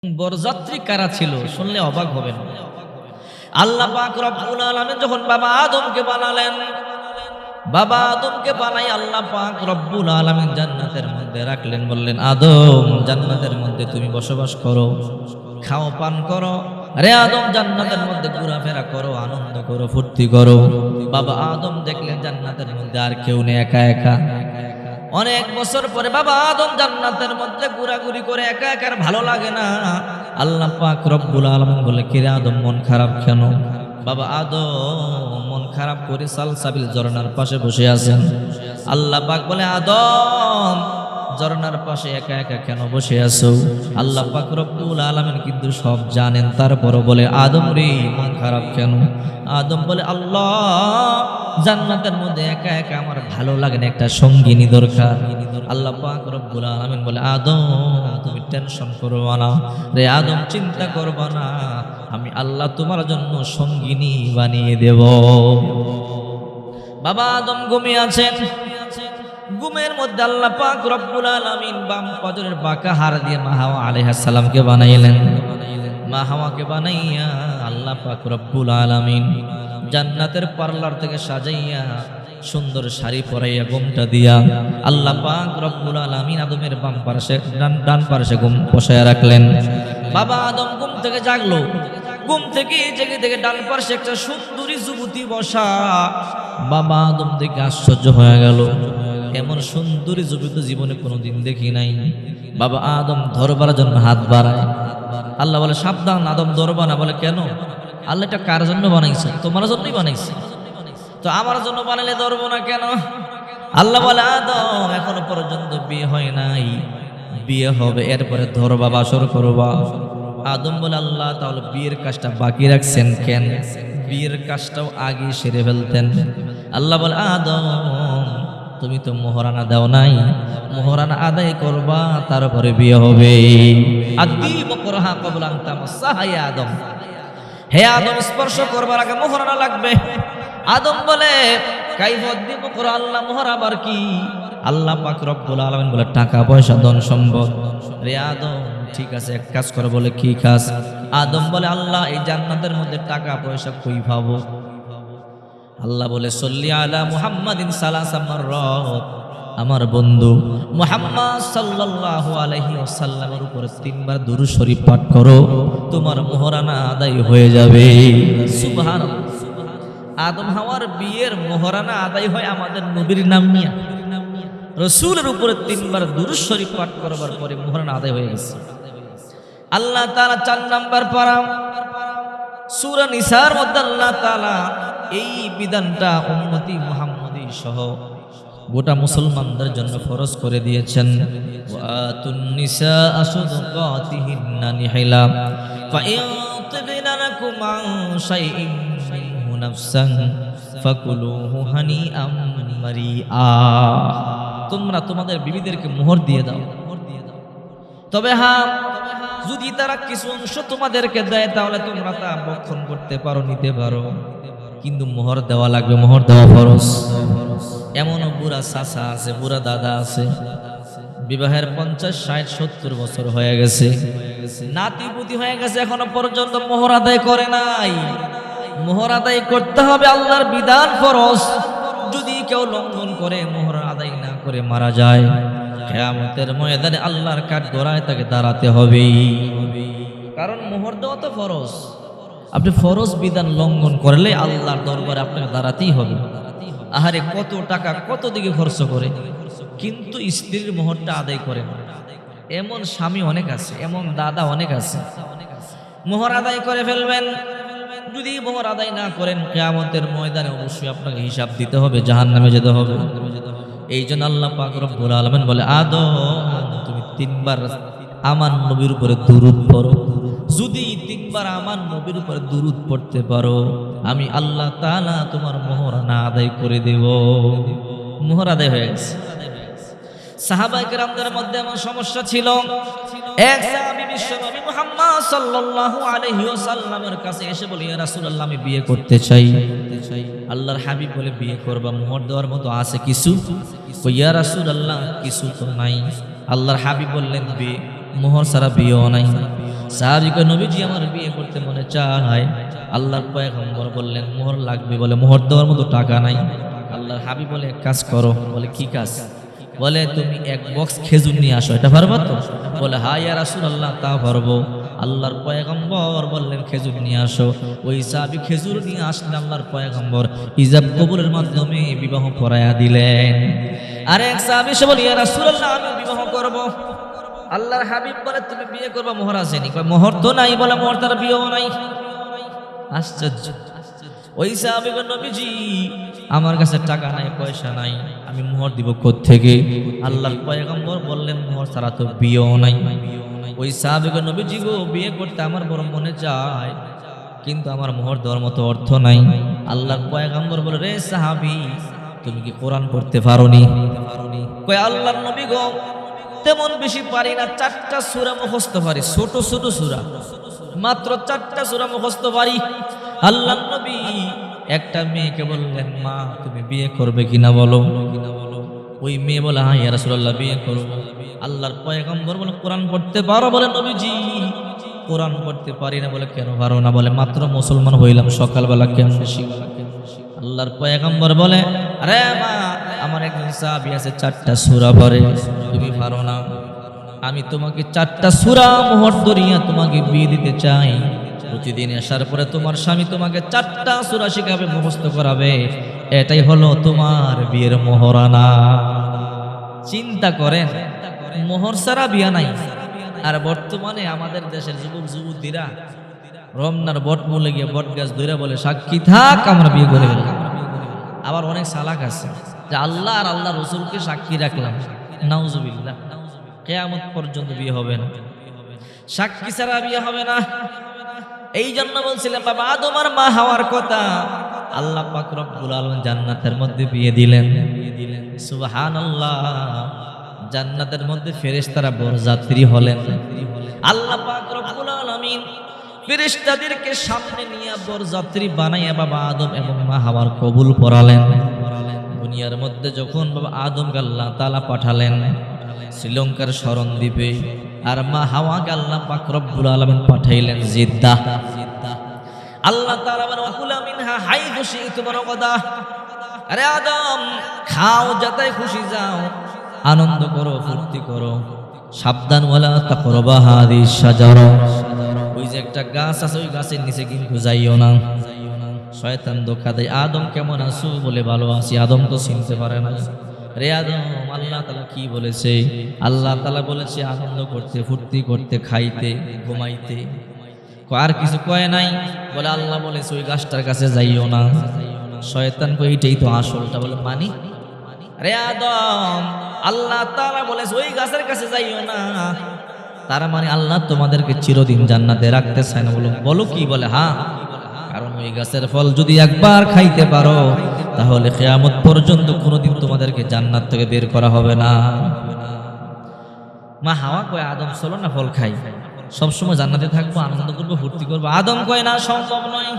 বরযাত্রী কারা ছিল শুনলে অবাক হবেন। আল্লাহ পাক রব্বুল আলামিন যখন বাবা আদমকে বানালেন, বাবা আদমকে বানাই আল্লাহ পাক রব্বুল আলামিন জান্নাতের মধ্যে রাখলেন, বললেন আদম জান্নাতের মধ্যে তুমি বসবাস করো, খাও পান করো, রে আদম জান্নাতের মধ্যে ঘোরাফেরা করো, আনন্দ করো, ফুর্তি করো। বাবা আদম দেখলেন জান্নাতের মধ্যে আর কেউ নেই, একা একা। অনেক বছর পরে বাবা আদম জান্নাতের মধ্যে ঘোরাঘুরি করে একা একা, ভালো লাগে না। আল্লাহ পাক রব্বুল আলামিন বলে, কিরে আদম মন খারাপ কেন? বাবা আদম মন খারাপ করে সালসাবিল ঝর্ণার পাশে বসে আছেন। আল্লাহ পাক বলে, আদম ঝর্ণার পাশে একা একা কেন বসে আছো? আল্লাহ পাক রব্বুল আলামিন কিন্তু সব জানেন, তারপরও বলে, আদম রে মন খারাপ কেন? আদম বলে, আল্লাহ জান্নাতের মধ্যে একা একা আমার ভালো লাগে না, একটা সঙ্গিনী দরকার। আল্লাহ পাক রব্বুল আলামিন বলে, আদম তুমি টেনশন করবা না রে আদম, চিন্তা করবা না, আমি আল্লাহ তোমার জন্য সঙ্গিনী বানিয়ে দেব। বাবা আদম ঘুমিয়ে আছেন, ঘুমের মধ্যে আল্লাহ পাক রব্বুল আলামিন বাম পাজরের বাঁকা হাড় দিয়ে মা হাওয়া আলাইহিস সালামকে বানাইলেন। মা হাওয়াকে বানাইয়া আল্লাহ পাক রব্বুল আলামিন জান্নাতের পার্লার থেকে সাজাইয়া সুন্দর শাড়ি পরাইয়া ঘুমটা দিয়া আল্লাহ পাক রব্বুল আলামিন আদমের বাম পাশে ডান পাশে ঘুম বসায়া রাখলেন। বাবা আদম ঘুম থেকে জাগলো, ঘুম থেকে জেগে দেখে ডান পাশে একটা সুন্দরী যুবতী বসা। বাবা আদম দেখে আশ্চর্য হয়ে গেল, এমন সুন্দরী যুবতী জীবনে কোনোদিন দেখি নাই। বাবা আদম ধরবার জন্য হাত বাড়ায়। আল্লাহ বলে, সাবধান আদম ধরবা না। বলে, কেন? আল্লাহ এটা কার জন্য বানাইছে? তোমার জন্যই বানাইছে, তো আমার জন্য বানাইলে ধরবো না কেন? আল্লাহ বলে, আদম এখনো পর্যন্ত বিয়ে হয় নাই, বিয়ে হবে, এরপরে ধরবা, বাসর করবা। আদম বলে, আল্লাহ তাহলে বিয়ের কাজটা বাকি রাখছেন কেন? বিয়ের কাজটাও আগে সেরে ফেলতেন। আল্লাহ বলে, আদম তুমি তো মোহরানা দাও নাই, মোহরানা আদায় করবা, তারপরে বিয়ে হবে। আদম, হে আদম স্পর্শ করবার আগে মোহরানা লাগবে। আদম বলে, আল্লাহ মোহর আবার কি? আল্লাহ পাক রব্বুল আলামিন বলে, টাকা পয়সা ধন সম্পদ। রে আদম ঠিক আছে, এক কাজ করো। বলে, কি কাজ? আদম বলে, আল্লাহ এই জান্নাতের মধ্যে টাকা পয়সা কই পাবো? আল্লাহ বলে, সল্লি আলা মুহাম্মাদিন সালাসা মাররাত, আমার বন্ধু মুহাম্মদ সাল্লাল্লাহু আলাইহি ওয়াসাল্লামের উপরে 3 বার দুরূদ শরীফ পাঠ করো, তোমার মোহরানা আদায় হয়ে যাবে। সুবহানাল্লাহ। আদম হাওয়ার বিয়ের মোহরানা আদায় হয় আমাদের নবীর নাম নিয়ে। রাসূলের উপরে 3 বার দুরূদ শরীফ পাঠ করবার পরে মোহরানা আদায় হয়ে গেছে। আল্লাহ তাআলা 4 নাম্বার পারা সূরা নিসার মধ্যে আল্লাহ তাআলা এই বিধানটা উম্মতি মুহাম্মাদি সহ গোটা মুসলমানদের জন্য ফরজ করে দিয়েছেন। ওয়াতুন নিসা সাদাকাতিহিন্না নিহিলা ফাইন তিবনা লাকুম আন শাইইন মিনহু নাফসান ফাকুলুহু হানিআম মারিআ। তোমরা তোমাদের বিবিদেরকে মোহর দিয়ে দাও, তবে হ্যাঁ যদি তারা কিছু অংশ তোমাদেরকে দেয় তাহলে তোমরা তা ভক্ষণ করতে পারো, নিতে পারো, কিন্তু মোহর দেওয়া লাগবে, মোহর দেওয়া ফরজ। এমনও বুড়া চাচা আছে, বুড়া দাদা আছে, বিবাহের 50, 60, 70 বছর হয়ে গেছে, নাতিপুতি হয়ে গেছে, এখনো পর্যন্ত মোহর আদায় করে নাই। মোহর আদায় করতে হবে, আল্লাহর বিধান ফরজ। যদি কেউ লঙ্ঘন করে, মোহর আদায় না করে মারা যায়, কিয়ামতের ময়দানে আল্লাহর কাঠগড়ায় তাকে দাঁড়াতে হবে। কারণ মোহর দেওয়া তো ফরজ। আপনি ফরজ বিধান লঙ্ঘন করলে আল্লাহর দরবারে আপনাকে দাঁড়াতেই হবে। আহারে কত টাকা কত দিকে খরচ করে, কিন্তু স্ত্রীর মোহরটা আদায় করে না। এমন স্বামী অনেক আছে, এমন দাদা অনেক আছে। মোহর আদায় করে ফেলবেন, যদি মোহর আদায় না করেন কিয়ামতের ময়দানে অবশ্যই আপনাকে হিসাব দিতে হবে, জাহান্নামে যেতে হবে। এই জন্য আল্লাহ পাক রব্বুল আলামিন বলে, আদম তুমি 3 বার আমার নবীর উপরে দুরূদ পড়ো। যদি 3 বার আমার নবীর উপরে দুরূদ পড়তে পারো, আমি আল্লাহ তাআলা তোমার মোহরানা আদায় করে দেব। মোহর আদায় হয়ে গেছে। সাহাবায়ে কেরামদের মধ্যে এমন সমস্যা ছিল, এক সাহাবী বিশ্বনবী মুহাম্মদ সাল্লাল্লাহু আলাইহি ওয়াসাল্লামের কাছে এসে বলে, ইয়া রাসূলুল্লাহ আমি বিয়ে করতে চাই। আল্লাহর হাবিব বলে, বিয়ে করবা, মোহর দেওয়ার মতো আছে কিছু? কই ইয়া রাসূলুল্লাহ কিছু তো নাই। আল্লাহর হাবিব বললেন, বিয়ে মোহর ছাড়া বিয়েও নাই। সাহাবী কয় নবীজি আমার বিয়ে করতে মনে চায়। আল্লাহর পয়গম্বর বললেন মোহর লাগবে, বলে মোহর দেওয়ার মতো টাকা নাই। আল্লাহর হাবিব বলে এক কাজ করো, বলে কি কাজ? বলে তুমি এক বক্স খেজুর নিয়ে আসো, এটা পারবা তো? বলে হ্যাঁ ইয়া রাসূলুল্লাহ তা পারবো। আল্লাহর পয়গম্বর বললেন খেজুর নিয়ে আসো। ওই সাহাবী খেজুর নিয়ে আসলেন, আল্লাহর পয়গম্বর ইজাব কবুলের মাধ্যমে বিবাহ পড়ায়া দিলেন। আরেক সাহাবী সে বলে ইয়া রাসূলুল্লাহ আমি বিবাহ করব। আল্লাহর হাবিব বলে তুমি বিয়ে করবা, মোহর আসেনি? কয় মোহর তো নাই। বলে মোহর তার বিয়েও নাই। আশ্চর্য। ওই সাহাবী বলে নবীজি আমার কাছে টাকা নাই, পয়সা নাই, আমি মোহর দিব কোত্থেকে? আল্লাহর পয়গম্বর বললেন মোহর ছাড়া তো বিয়েও নাই। ওই সাহাবী বলে নবীজি গো বিয়ে করতে আমার বড় মনে চায়, কিন্তু আমার মোহর দেওয়ার মতো অর্থ নাই। আল্লাহর পয়গম্বর বলে রে সাহাবী তুমি কি কোরআন পড়তে পারোনি? কয় আল্লাহর নবী গো তেমন বেশি পারি না, 4টা সূরা মুখস্থ পারি, ছোট ছোট সূরা, মাত্র 4টা সূরা মুখস্থ পারি। আল্লাহর নবী একটা মেয়েকে বললেন মা তুমি বিয়ে করবে কিনা বলো। ওই মেয়ে বলে হ্যাঁ ইয়া রাসূলুল্লাহ বিয়ে করব। আল্লাহর পয়গম্বর বলে কোরআন পড়তে পারো? বলে নবীজি কোরআন পড়তে পারি না। বলে কেন পারো না? বলে মাত্র মুসলমান হইলাম, সকালবেলা কেমনে শিখব? আল্লাহর পয়গম্বর বলে আরে মা আমার একজন সাহাবী আছে 4টা সূরা পড়ে, তুমি পারো না? আমি তোমাকে 4টা সূরা মোহর দরিয়া তোমাকে বিয়ে দিতে চাই। প্রতিদিন আসার পরে তোমার স্বামী তোমাকে 4টা সূরা শিখাবে, মুখস্থ করাবে, এটাই হলো তোমার বিয়ের মোহরানা। চিন্তা করেন মোহর ছাড়া বিয়া নাই। আর বর্তমানে আমাদের দেশের যুবক যুবতীরা রমনার বটমূলে গিয়ে বট গাছ ধরে বলে সাক্ষী থাক আমরা বিয়ে করে ফেললাম। আবার অনেক সালাক আছে যে আল্লাহ আর আল্লাহ রসুলকে সাক্ষী রাখলাম, নাউজুবিল্লাহ, কিয়ামত পর্যন্ত বিয়ে হবে না, সাক্ষী ছাড়া বিয়ে হবে না। এই জন্য বলছিলাম বাবা আদম আর মা হাওয়ার কথা, আল্লাহ পাক রব্বুল আলামিন জান্নাতের মধ্যে বিয়ে দিলেন। সুবহানাল্লাহ। জান্নাতের মধ্যে ফেরেশতারা বরযাত্রী হলেন। আল্লাহ পাক রব্বুল আলামিন ফেরেশতাদেরকে সামনে নিয়ে বরযাত্রী বানাইয়া বাবা আদম এবং মা হাওয়ার কবুল পড়ালেন। দুনিয়ার মধ্যে যখন বাবা আদমকে আল্লাহ তাআলা পাঠালেন শ্রীলঙ্কার শরণদ্বীপে, আর মা হাওয়াকে আল্লাহ পাক রব্বুল আলামিন পাঠাইলেন জিদ্দাহ। আল্লাহ তাআলা বলেন ওয়াকুলা মিনহা হাইযু শি'তুম রাগাদা, আরে আদম খাও যাতে খুশি যাও, আনন্দ করো, ফুর্তি করো, সাবধান ওয়ালা তাকরাবা হাদিস শাজারা, ওই যে একটা গাছ আছে ওই গাছের নিচে কিন্তু যাইও না। শয়তান ধোঁকা দেয়। আদম কেমন আছো? বলে ভালো আছি। আদম তো চিনতে পারে না। রে আদম আল্লাহ তাআলা কি বলেছে? আল্লাহ তাআলা বলেছে আনন্দ করতে, ফুর্তি করতে, খাইতে, ঘুমাইতে, আর কিছু কয় নাই। বলে আল্লাহ বলেছে ওই গাছটার কাছে যাইও না। শয়তান কই এইটাই তো আসলটা। বলে মানি? রে আদম আল্লাহ তাআলা বলেছে ওই গাছের কাছে যাইও না, তার মানে আল্লাহ তোমাদেরকে চিরদিন জান্নাতে রাখতে চায় না। বলো কি? বলে হ্যাঁ, কারণ ওই গাছের ফল যদি একবার খাইতে পারো তাহলে কিয়ামত পর্যন্ত কোনোদিন তোমাদেরকে জান্নাত থেকে বের করা হবে না। মা হাওয়া কয় আদম চলো না ফল খাই, সবসময় জান্নাতে থাকবো, আনন্দ করবো, ফুর্তি করবো। আদম কয় না, সম্ভব নয়।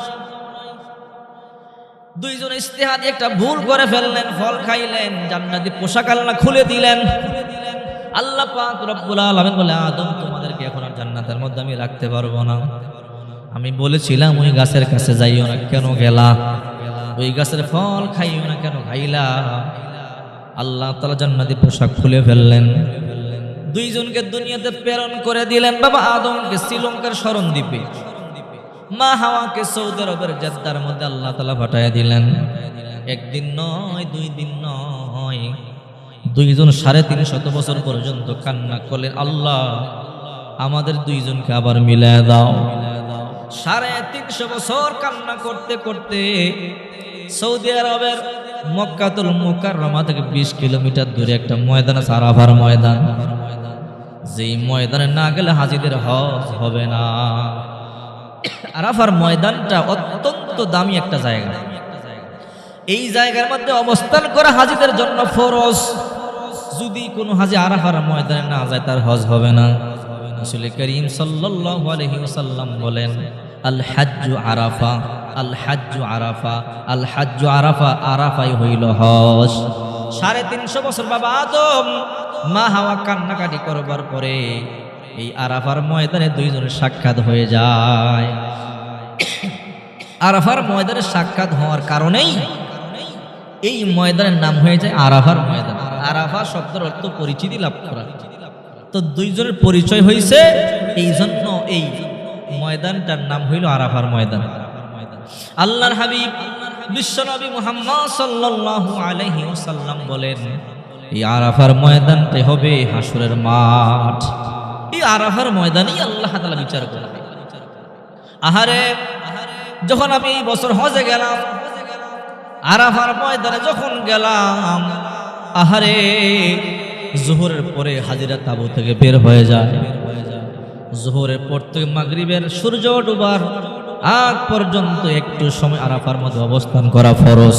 দুইজন ইস্তেহাদি একটা ভুল করে ফেললেন, ফল খাইলেন, জান্নাতি পোশাক আল্লাহ খুলে দিলেন। আল্লাহ পাক রব্বুল আলামিন বলে আদম তোমাদেরকে এখন আর জান্নাতের মধ্যে আমি রাখতে পারবো না। আমি বলেছিলাম ওই গাছের কাছে যাইও না, কেন গেলা? ওই গাছের ফল খাইও না, কেন খাইলা? আল্লাহ তাআলা জান্নাতি পোশাক খুলে ফেললেন। দুইজনকে দুনিয়াতে প্রেরণ করে দিলেন। বাবা আদমকে শ্রীলঙ্কার শরণদ্বীপে, মা হাওয়াকে সৌদি আরবের জেদ্দার মধ্যে আল্লাহ তাআলা পাঠাইয়া দিলেন। একদিন নয়, 2 দিন নয়, দুইজন 350 বছর পর্যন্ত কান্না করলেন, আল্লাহ আমাদের দুইজনকে আবার মিলায় দাও। 350 বছর কান্না করতে করতে সৌদি আরবের মক্কাতুল মুকাররমা থেকে 20 কিলোমিটার দূরে একটা ময়দান আছে, আরাফার ময়দান। যেই ময়দানে না গেলে হাজীদের হজ হবে না। আরাফার ময়দানটা অত্যন্ত দামি একটা জায়গা। এই জায়গার মধ্যে অবস্থান করা হাজীদের জন্য ফরজ। যদি কোনো হাজী আরাফার ময়দানে না যায় তার হজ হবে না। রাসূল করিম সাল্লাল্লাহু আলাইহি ওয়াসাল্লাম বলেন আল হাজ্জু আরাফা, আল হাজ্জু আরাফা, আল হাজ্জু আরাফা, আরাফাই হইল হজ। 350 বছর বাবা আদম মা হাওয়া কান্নাকাটি করবার পরে এই আরাফার ময়দানে দুইজনের সাক্ষাৎ হয়ে যায়। আরাফার ময়দানে সাক্ষাৎ হওয়ার কারণেই এই ময়দানের নাম হয়ে যায় আরাফার ময়দান। আরাফা শব্দের অর্থ পরিচিতি লাভ করা। তো দুইজনের পরিচয় হয়েছে, এই জন্য এই ময়দানটার নাম হইল আরাফার ময়দান। আল্লাহর হাবিব বিশ্বনবী মুহাম্মদ সাল্লাল্লাহু আলাইহি ওয়াসাল্লাম বলেন, এই আরাফার ময়দানটাই হবে হাসরের মাঠ। এই আরাফার ময়দানেই আল্লাহ তাআলা বিচার করবে। আহারে, যখন আমি এই বছর হজে গেলাম, আরাফার ময়দানে যখন গেলাম, আহারে জোহরের পরে হাজিরা তাঁবু থেকে বের হয়ে যায়। জোহরের পর থেকে মাগরিবের সূর্য ডুবার আগ পর্যন্ত একটু সময় আরাফার মধ্যে অবস্থান করা ফরজ।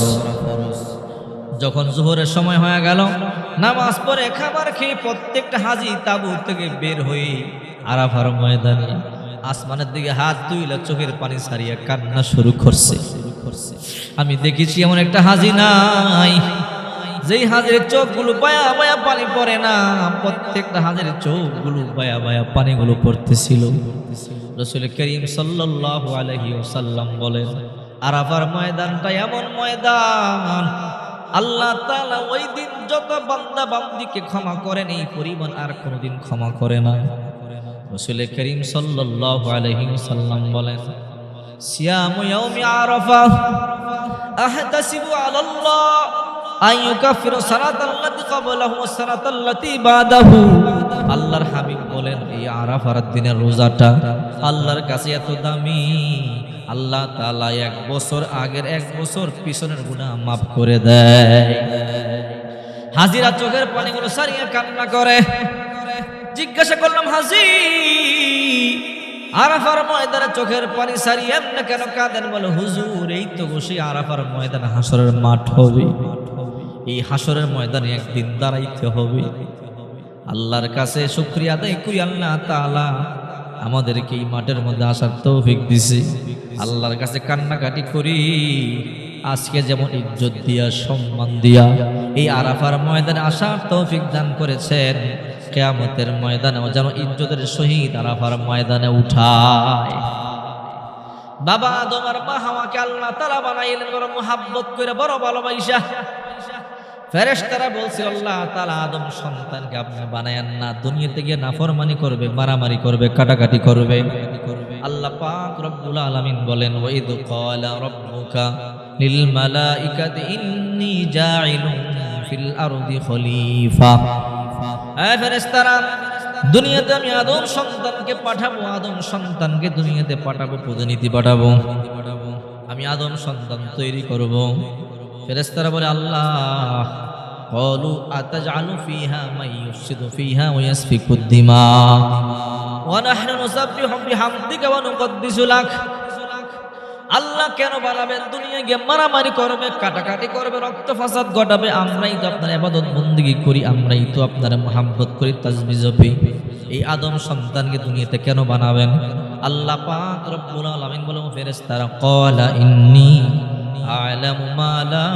যখন জোহরের সময় হয়ে গেল, নামাজ পড়ে খাবার খেয়ে প্রত্যেকটা হাজি তাঁবু থেকে বের হয়ে আরাফার ময়দানে আসমানের দিকে হাত তুলে চোখের পানি ছাড়িয়ে কান্না শুরু করছে। আমি দেখেছি এমন একটা হাজি নাই যেই হাজির চোখগুলো বায়া বায়া পানি পড়ে না, প্রত্যেকটা হাজির চোখগুলো বায়া বায়া পানিগুলো পড়তেছিল। রাসূল করিম সাল্লাল্লাহু আলাইহি ওয়াসাল্লাম বলেন, আরাফার ময়দানটা এমন ময়দান, আল্লাহ তাআলা ওই দিন যত বান্দা বান্দিকে ক্ষমা করেন এই পরিমাণ আর কোনোদিন ক্ষমা করে না। রাসূল করিম সাল্লাল্লাহু আলাইহি ওয়াসাল্লাম বলেন, সিয়ামু ইয়াউমি আরাফা আহতাসিবু আলাল্লাহ আইয়ুকাফিরু সানাতাল্লাতী ক্বাবলাহু ওয়াস সানাতাল্লাতী বাদাহু। আল্লাহর হাবিব বলেন, এই আরাফার দিনের রোজাটা আল্লাহর কাছে এত দামি, আল্লাহ তাআলা এক বছর আগের এক বছর পিছনের গুনাহ মাফ করে দেয়। হাজিরা চোখের পানিগুলো সারিয়ে কান্না করে। জিজ্ঞাসা করলাম, হাজি আরাফার ময়দানে চোখের পানি সারিয়ে এমনি কেন কাঁদেন? বলে, হুজুর এই তো বসে আরাফার ময়দানে হাসরের মাঠ হবে, এই হাসরের ময়দানে একদিন দাঁড়াইতে হবে। আল্লাহর কাছে শুকরিয়া আদায় করি, আল্লাহ তাআলা আমাদেরকে এই মাঠের মধ্যে আসার তৌফিক দিছে। আল্লাহর কাছে কান্নাকাটি করি, আজকে যেমন ইজ্জত দিয়া সম্মান দিয়া এই আরাফার ময়দানে আসার তৌফিক দান করেছেন, কিয়ামতের ময়দানেও যেন ইজ্জতের সহিত আরাফার ময়দানে উঠায়। বাবা আদম আর মা হাওয়াকে আল্লাহ তাআলা বানাইলেন বড় মুহাব্বত করে, বড় ভালোবাসা। ফেরেশতারা বলছিল, আল্লাহ তাআলা আদম সন্তানকে আপনি বানায়েন না, দুনিয়াতে গিয়ে নাফরমানি করবে, মারামারি করবে, কাটাকাটি করবে। আল্লাহ পাক রব্বুল আলামিন বলেন, ওয়া ইদ ক্বালা রাব্বুকা লিল মালাইকাতি ইন্নী জাইলুন ফিল আরদি খলিফা। এই ফেরেশতারা, দুনিয়াতে আমি আদম সন্তানকে পাঠাবো, আদম সন্তানকে দুনিয়াতে পাঠাবো, প্রতিনিধি পাঠাবো, আমি আদম সন্তান তৈরি করব। ফেরেশতারা বলে, আল্লাহ ক্বালু আতাজআলু ফিহা মান ইউফসিদু ফিহা ওয়া ইয়াসফিকুদ দিমা ওয়া নাহনু নুসাব্বিহু বিহামদিকা ওয়া নুকদ্দিসু লাক। আল্লাহ কেন বানাবেন? দুনিয়া গিয়ে মারামারি করবে, কাটাকাটি করবে, রক্ত ফাসাদ ঘটাবে। আমরাই তো আপনার ইবাদত বন্দেগী করি, আমরাই তো আপনার মুহাব্বত করি, তাসবিহ জপি। এই আদম সন্তানকে দুনিয়াতে কেন বানাবেন? আল্লাহ পাক রব্বুল আলামিন বলেন, ফেরেশতারা, ক্বালা ইন্নী আ'লামু মা লা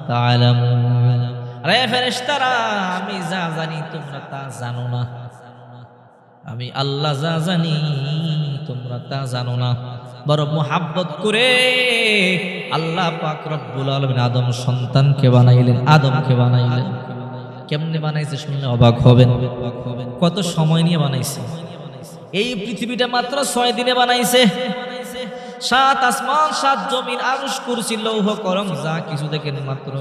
তা'লামুন। আরে ফেরেশতারা, আমি যা জানি তোমরা তা জানো না, আমি আল্লাহ যা জানি তোমরা তা জানো না। বড় মুহাব্বত করে আল্লাহ পাক রব্বুল আলামিন আদম সন্তানকে বানাইলেন, আদমকে বানাইলেন। কেমনে বানাইছে শুনলে অবাক হবেন। কত সময় নিয়ে বানাইছে? এই পৃথিবীটা মাত্র 6 দিনে বানাইছে। 7 আসমান 7 জমিন আরশ কুরসি লৌহ কলম যা কিছু দেখেন মাত্র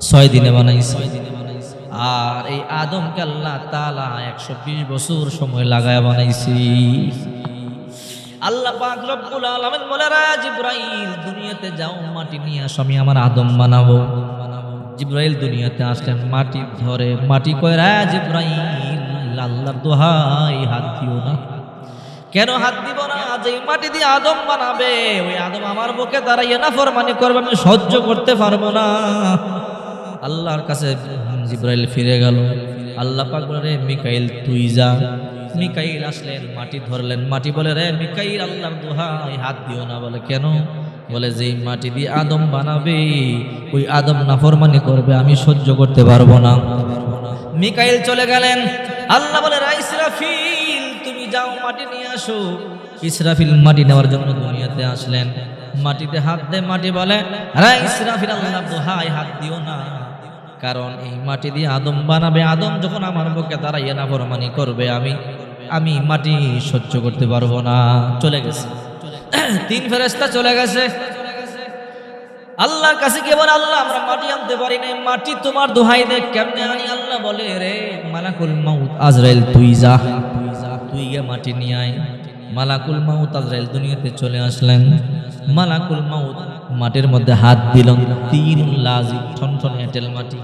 6 দিনে বানাইছে। আর এই আদমকে আল্লাহ তাআলা 120 বছর সময় লাগায় বানাইছি। আল্লাহ পাক রব্বুল আলামিন বলে, জিবরাইল দুনিয়াতে যাও, মাটি নিয়ে আসো, আমি আমার আদম বানাবো। জিবরাইল দুনিয়াতে আসলেন, মাটি ধরে, মাটি কয়, জিবরাইল আল্লাহর দোহাই হাত দিও না। কেন হাত দিব না? যে মাটি দিয়ে আদম বানাবে, ওই আদম আমার বুকে দাঁড়াইয়া নাফরমানি করবে, আমি সহ্য করতে পারবো না। আল্লাহর কাছে জিবরাইল ফিরে গেল। আল্লাহ পাক বলে, মিকাইল তুই যা। মিকাইল আসলেন, মাটি ধরলেন। মাটি বলে, রে মিকাইল আল্লাহর দোহাই হাত দিও না। বলে, কেন? বলে, যে মাটি দিয়ে আদম বানাবে, ওই আদম নাফরমানি করবে, আমি সহ্য করতে পারবো না। মিকাইল চলে গেলেন। আল্লাহ বলে রে ইসরাফিল তুমি যাও মাটি নিয়ে আসো। ইসরাফিল মাটি নেওয়ার জন্য দুনিয়াতে আসলেন। মাটিতে হাত দেয়, মাটি বলে রে ইসরাফিল আল্লাহ দোহাই হাত দিও না, কারণ এই মাটি দিয়ে আদম বানাবে। আদম যখন আমার বুকে দাঁড়াইয়া নাফরমানি করবে আমি মাটি সহ্য করতে পারবো না। চলে গেছে, 3 ফেরেশতা চলে গেছে। আল্লাহর কাছে গিয়ে বলে আল্লাহ আমরা মাটি আনতে পারি না, মাটি তোমার দোহাই দে, কেমনে আনি? আল্লাহ বলে রে মালাকুল মাউত আজরাইল তুই যা, তুই গিয়ে মাটি নিয়ে আয়। মালাকুল মাউত আজরাইল দুনিয়াতে চলে আসলেন। মালাকুল মাউত মাটির মধ্যে হাত দিলেন, 3 লাজিব ঠনঠনে এঁটেল মাটি।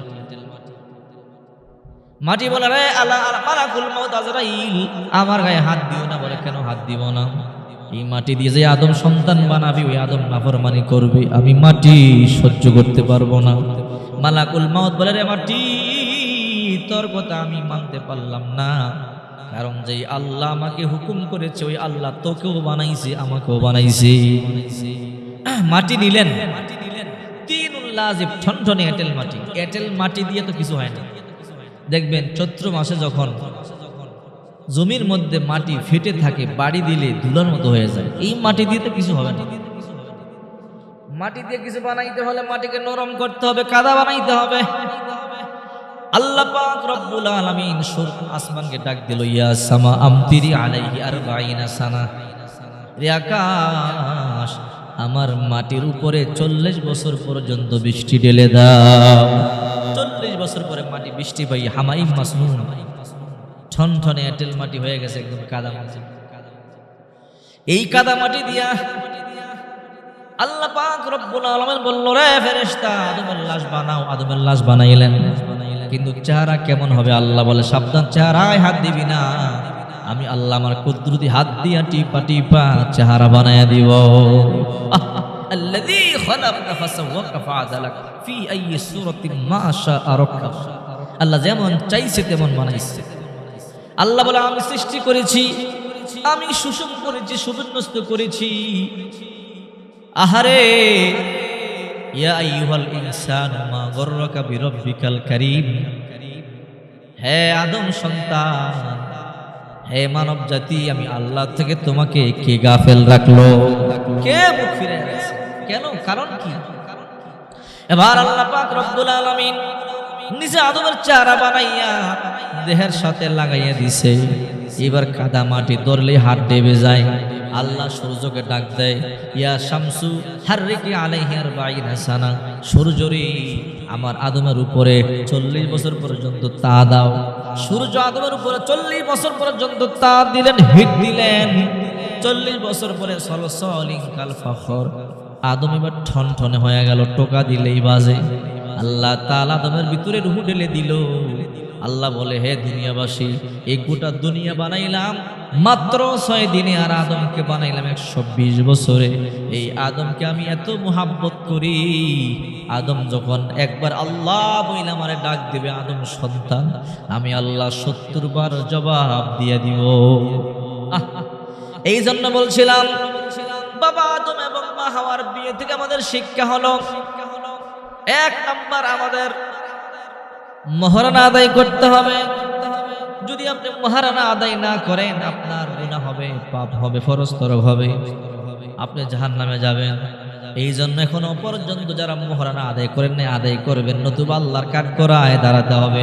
মাটি বলে রে আল্লাহ মালাকুল মাউত আজরাইল আমার গায়ে হাত দিও না। বলে কেন হাত দিব না? এই মাটি দিয়ে যে আদম সন্তান বানাবি ওই আদম নাফরমানি করবে, আমি মাটি সহ্য করতে পারবো না। মালাকুল মাউত বলে রে মাটি তোর কথা আমি মানতে পারলাম না, কারণ যে আল্লাহ আমাকে হুকুম করেছে ওই আল্লাহ তোকেও বানাইছে আমাকেও বানাইছে। মাটি নিলেন, 3 লাজিব ঠনঠনে এঁটেল মাটি। এঁটেল মাটি দিয়ে তো কিছু হয় না। দেখবেন চৈত্র মাসে যখন জমির মধ্যে মাটি ফেটে থাকে, বাড়ি দিলে ধুলার মতো হয়ে যায়। এই মাটি দিয়ে তো কিছু হবে না। মাটি দিয়ে কিছু বানাইতে হলে মাটিকে নরম করতে হবে, কাদা বানাইতে হবে। আল্লাহ পাক রব্বুল আলামিন আসমানকে ডাক দিল, ইয়া সামা আমতিরি আলাইহি 40 সানা। রে আকাশ আমার মাটির উপরে 40 বছর পর্যন্ত বৃষ্টি ঢেলে দাও। 40 বছর পরে মাটি বৃষ্টি পাই হামাইম মাসনুন ঠনঠনে এঁটেল মাটি হয়ে গেছে, একদম কাদা মাটি। এই কাদা মাটি দিয়া আল্লাহ পাক রব্বুল আলামিন বলল রে ফেরেশতা আদমের লাশ বানাও। আদমের লাশ বানাইলেন, কিন্তু চেহারা কেমন হবে? আল্লাহ বলে সাবধান, চেহারায় হাত দিবি না। আমি আল্লাহ আমার কুদরতি হাত দিয়া টিপা টিপা চেহারা বানায়া দিব। আল্লাযী খালাকা ফাসাওয়াকা ফাআদালাক ফি আইয়ি সূরাতিন মা শাআ রাক্কাব। আল্লাহ যেমন চাইছে তেমন বানাইছে। আল্লাহ বলে আমি সৃষ্টি করেছি, আমি সুষম করেছি, সুবিন্যস্ত করেছি। আহারে ইয়া আইয়ুহাল ইনসানু মা গররাকা বিরাব্বিকাল কারীম। হে আদম সন্তান, হে মানব জাতি, আমি আল্লাহ থেকে তোমাকে কে গাফেল রাখলো? কে মুখ ফিরে গেছে? কেন? কারণ কি? এবার আল্লাহ পাক রব্বুল আলামিন নিজে আদমের চেহারা বানাইয়া দেহের সাথে লাগাইয়া দিছে। এবার কাদা মাটি ধরলে হাত ডেবে যায়। আল্লাহ সূর্যকে ডাক দেয়, ইয়া শামসু হাররিকি আলাইহি 40 সানা। সূর্যরে আমার আদমের উপরে 40 বছর পর্যন্ত তা দাও। সূর্য আদমের উপরে 40 বছর পর্যন্ত তা দিলেন, হিট দিলেন। 40 বছর পরে সলসলিং কাল ফখর আদম এবার ঠনঠনে হয়ে গেল, টোকা দিলেই বাজে। আল্লাহ তাআলা আদমের ভিতরে রূহ ঢেলে দিল। আল্লাহ বলে হে দুনিয়াবাসী, এই গোটা দুনিয়া বানাইলাম মাত্র 6 দিনে, আর আদমকে বানাইলাম 120 বছরে। এই আদমকে আমি এত মোহাব্বত করি, আদম যখন একবার আল্লাহ বইলা আমারে ডাক দিবে আদম সন্তান, আমি আল্লাহ 70 বার জবাব দিয়ে দিব। এই জন্য বলছিলাম বাবা আদম এবং মা হাওয়ার বিয়ে থেকে আমাদের শিক্ষা হলো, 1 নাম্বার আমাদের মহারানা আদায় করতে হবে। যদি আপনি মহারানা আদায় না করেন আপনার গুনাহ হবে, পাপ হবে, ফরজ তরক হবে, আপনি জাহান্নামে যাবেন। এই জন্য এখনো পর্যন্ত যারা মহারানা আদায় করেন না আদায় করবেন, নতুবা আল্লাহর কাঠগড়ায় দাঁড়াতে হবে।